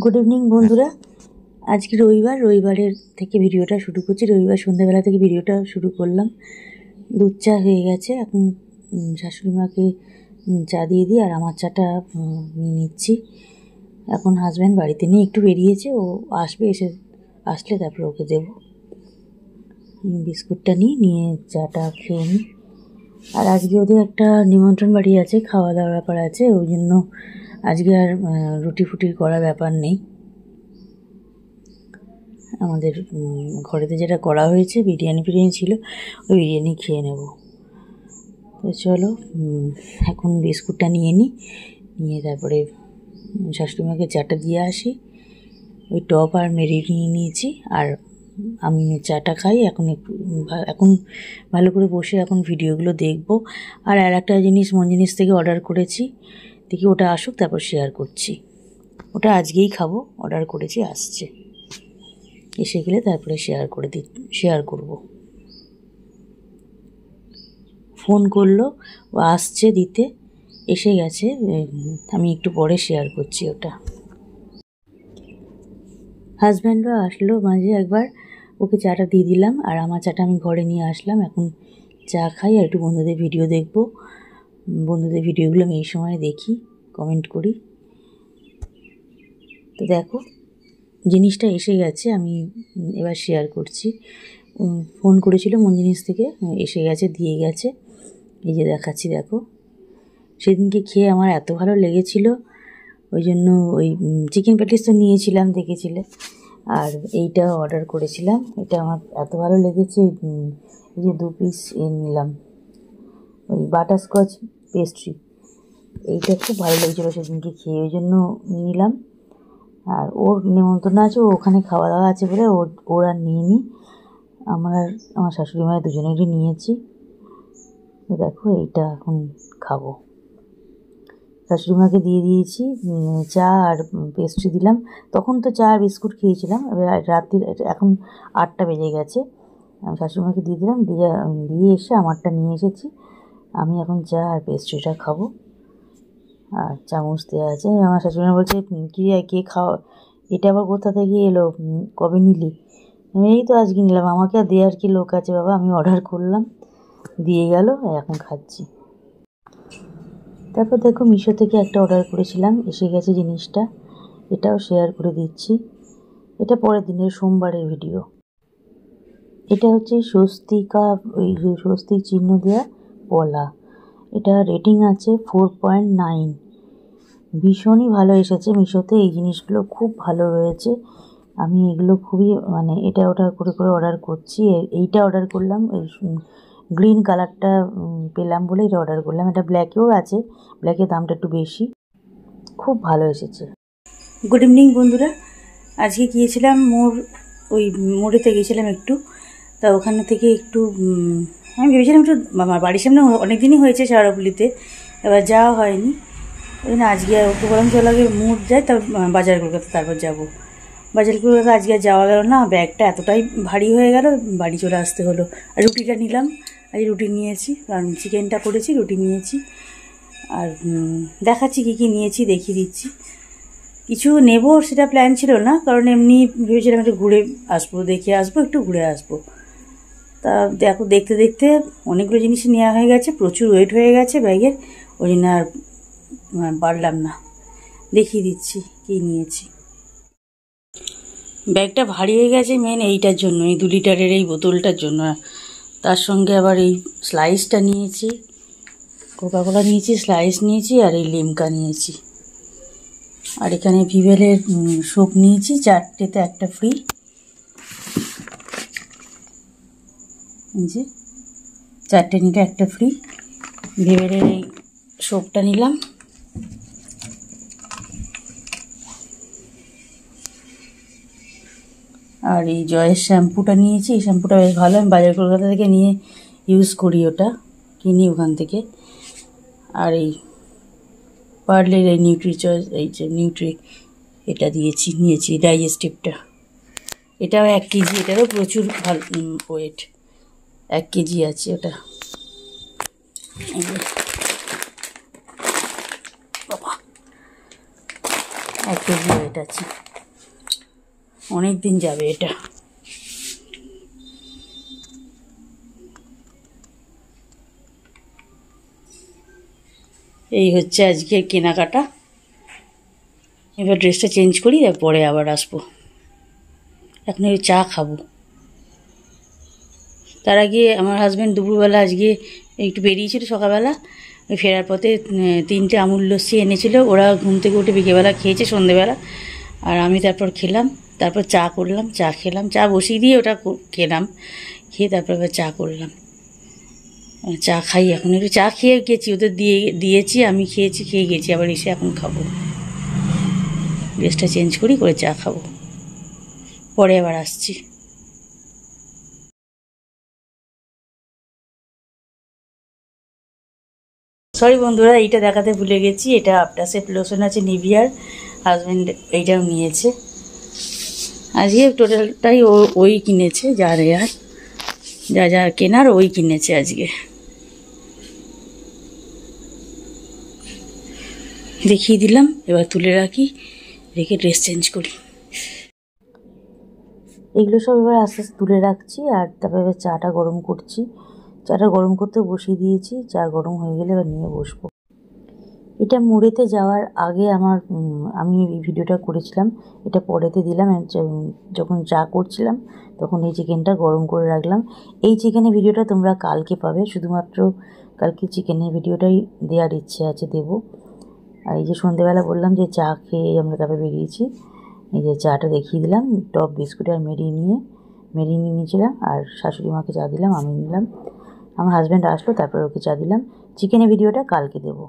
Good evening বন্ধুরা। আজকে রবিবারের থেকে ভিডিওটা শুরু করছি। রবিবার সন্ধ্যাবেলা থেকে ভিডিওটা শুরু করলাম। দুধ চা হয়ে গেছে, এখন শাশুড়ি মাকে চা দিয়ে দিই আর আমার চাটা নিয়ে নিচ্ছি। এখন হাজব্যান্ড বাড়িতে নেই, একটু বেরিয়েছে, ও আসবে, আসলে তারপরে ওকে দেবো। বিস্কুটটা নিয়ে চাটা খেয়ে নিই। আর আজকে ওদের একটা নিমন্ত্রণ বাড়ি আছে, খাওয়া দাওয়ার ব্যাপার আছে, ওই জন্য আজকে আর রুটি ফুটি করার ব্যাপার নেই। আমাদের ঘরেতে যেটা করা হয়েছে, বিরিয়ানি ছিল, ওই বিরিয়ানি খেয়ে নেব। তো চলো এখন বিস্কুটটা নিয়ে তারপরে শাশুড়িমাকে চাটা দিয়ে আসি। ওই টপ আর মেরি নিয়ে নিয়েছি, আর আমি চাটা খাই। এখন ভালো করে বসে এখন ভিডিওগুলো দেখব। আর একটা জিনিস জিনিস থেকে অর্ডার করেছি, দেখি ওটা আসুক, তারপর শেয়ার করছি। ওটা আজকেই খাবো, অর্ডার করেছি, আসছে, এসে গেলে তারপরে শেয়ার করব। ফোন করলো, ও আসছে দিতে, এসে গেছে, আমি একটু পরে শেয়ার করছি ওটা। হাজব্যান্ডও আসলো মাঝে একবার, ওকে চাটা দিয়ে দিলাম, আর আমার চাটা আমি ঘরে নিয়ে আসলাম। এখন চা খাই আর একটু বন্ধুদের ভিডিও দেখব। বন্ধুদের ভিডিওগুলো আমি এই সময় দেখি, কমেন্ট করি। তো দেখো, জিনিসটা এসে গেছে, আমি এবার শেয়ার করছি। ফোন করেছিল জিনিস থেকে, এসে গেছে, দিয়ে গেছে। এই যে দেখাচ্ছি, দেখো। সেদিনকে খেয়ে আমার এত ভালো লেগেছিল, ওই জন্য ওই চিকেন প্যাটিস তো নিয়েছিলাম, দেখেছিলে। আর এইটা অর্ডার করেছিলাম, এটা আমার এত ভালো লেগেছে। এই যে 2 পিস নিলাম, ওই বাটারস্কচ পেস্ট্রি, এইটা খুব ভালো লেগেছিলো সেদিনকে খেয়ে, ওই জন্য নিলাম। আর ওর নিমন্ত্রণ আছে, ওখানে খাওয়া দাওয়া আছে বলে ওর আর নিয়ে নিই। আমার শাশুড়ি মায়ের দুজনেরই নিয়েছি। দেখো, এইটা এখন খাবো। শাশুড়ি মাকে দিয়ে দিয়েছি চা আর পেস্ট্রি দিলাম। তখন তো চা আর বিস্কুট খেয়েছিলাম, রাত্রির এখন 8টা বেজে গেছে। শাশুড়ি মাকে দিয়ে দিলাম, দিয়ে এসে আমারটা নিয়ে এসেছি। আমি এখন চা আর পেস্ট্রিটা খাবো। আর চামচ দেওয়া আছে। আমার শাশুড়ি বলছে, কে খাওয়া, এটা আবার কোথা থেকে এলো, কবে নিলি? এই তো আজকে নিলাম, আমাকে আর দেওয়ার কি লোক আছে বাবা, আমি অর্ডার করলাম, দিয়ে গেল, এখন খাচ্ছি। তারপর দেখো, মিশো থেকে একটা অর্ডার করেছিলাম, এসে গেছে জিনিসটা, এটাও শেয়ার করে দিচ্ছি। এটা পরের দিনের সোমবারের ভিডিও। এটা হচ্ছে স্বস্তিক চিহ্ন দেওয়া পলা। এটা রেটিং আছে 4.9। ভীষণই ভালো এসেছে মিশোতে, এই জিনিসগুলো খুব ভালো রয়েছে। আমি এগুলো খুবই এটা ওটা করে অর্ডার করছি। এইটা অর্ডার করলাম, এই গ্রিন কালারটা পেলাম বলে এটা অর্ডার করলাম। এটা ব্ল্যাকেও আছে, ব্ল্যাকের দামটা একটু বেশি। খুব ভালো এসেছে। গুড ইভিনিং বন্ধুরা। আজকে গিয়েছিলাম মোড়েতে গিয়েছিলাম একটু। তা ওখানে থেকে একটু আমি ভেবেছিলাম একটু বাড়ির সামনে অনেক দিনই হয়েছে শাহরপুলিতে, এবার যাওয়া হয়নি। ওই জন্য আজকে ওকে বললাম চল আগে মোড় যাই, তারপর বাজার কলকাতা, তারপর যাবো। বাজার কলকাতা আজকে আর যাওয়া গেল না, ব্যাগটা এতটাই ভারী হয়ে গেল, বাড়ি চলে আসতে হলো। আর রুটিটা নিলাম, আজ রুটি নিয়েছি, কারণ চিকেনটা করেছি, রুটি নিয়েছি। আর দেখাচ্ছি কী নিয়েছি, দেখিয়ে দিচ্ছি। কিছু নেব সেটা প্ল্যান ছিল না, কারণ এমনি ভেবেছিলাম একটু ঘুরে আসবো, দেখে আসবো, একটু ঘুরে আসবো। তা দেখো, দেখতে দেখতে অনেকগুলো জিনিস নেওয়া হয়ে গেছে, প্রচুর ওয়েট হয়ে গেছে ব্যাগের, ওই জন্য আর পারলাম না। দেখিয়ে দিচ্ছি কী নিয়েছি। ব্যাগটা ভারী হয়ে গেছে মেন এইটার জন্য, এই 2 লিটারের এই বোতলটার জন্য। তার সঙ্গে আবার এই স্লাইসটা নিয়েছি, কোকাকোলা নিয়েছি, স্লাইস নিয়েছি, আর এই লিমকা নিয়েছি। আর এখানে ভিভেলের সোপ নিয়েছি, 4টেতে একটা ফ্রি। যে 4টে নিলে একটা ফ্রি। ভিভেলের এই সোপটা নিলাম। আর এই জয়ের শ্যাম্পুটা নিয়েছি, এই শ্যাম্পুটা বেশ ভালো, আমি বাজার কলকাতা থেকে নিয়ে ইউজ করি, ওটা কিনি ওখান থেকে। আর এই পার্লের এই নিউট্রি এটা নিয়েছি ডাইজেস্টিভটা, এটাও 1 কেজি, এটারও প্রচুর ভালো ওয়েট, 1 কেজি আছে ওটা। বাবা, 1 কেজি ওয়েট আছে। অনেক দিন যাবে এটা। এই হচ্ছে আজকের কেনাকাটা। এবার ড্রেসটা চেঞ্জ করি, পরে আবার আসবো। এখন এই চা খাবো। তার আগে আমার হাজব্যান্ড দুপুরবেলা আজকে একটু বেরিয়েছিল সকালবেলা, ওই ফেরার পথে 3টে আমুল লস্যি এনেছিল। ওরা ঘুম থেকে উঠে বিকেলবেলা খেয়েছে, সন্ধেবেলা, আর আমি তারপর খেলাম। তারপর চা করলাম, চা খেলাম, চা বসিয়ে দিয়ে ওটা খেলাম, খেয়ে তারপর আবার চা করলাম। চা খাই এখন, একটু চা খেয়ে গেছি, ওদের দিয়েছি, আমি খেয়েছি, খেয়ে গেছি, আবার এসে এখন খাবো। ড্রেসটা চেঞ্জ করে চা খাবো, পরে আবার আসছি। সরি বন্ধুরা, এইটা দেখাতে ভুলে গেছি, এটা আফটারশেভ লোশন আছে নিভিয়ার, হাজব্যান্ড এইটাও নিয়েছে। আজকে টোটালটাই ওই কিনেছে, যা কেনার ওই কিনেছে আজকে। দেখিয়ে দিলাম, এবার তুলে রাখি, রেখে ড্রেস চেঞ্জ করি। এগুলো সব এবার আস্তে আস্তে তুলে রাখছি, আর তারপরে এবার চাটা গরম করছি। চাটা গরম করতে বসিয়ে দিয়েছি, চা গরম হয়ে গেলে এবার নিয়ে বসবো। এটা মুড়েতে যাওয়ার আগে আমি এই ভিডিওটা করেছিলাম, এটা পরেতে দিলাম। যখন চা করছিলাম তখন এই চিকেনটা গরম করে রাখলাম। এই চিকেনের ভিডিওটা তোমরা কালকে পাবে, শুধুমাত্র কালকে চিকেনের ভিডিওটাই দেওয়ার ইচ্ছে আছে, দেবো। আর এই যে সন্ধেবেলা বললাম যে চা খেয়ে আমরা তারপরে বেরিয়েছি, এই যে চাটা দেখিয়ে দিলাম, টপ বিস্কুট আর মেরি নিয়ে নিয়েছিলাম, আর শাশুড়ি মাকে চা দিলাম, আমি নিলাম। আমার হাজব্যান্ড আসলো, তারপরে ওকে চা দিলাম। চিকেনের ভিডিওটা কালকে দেবো।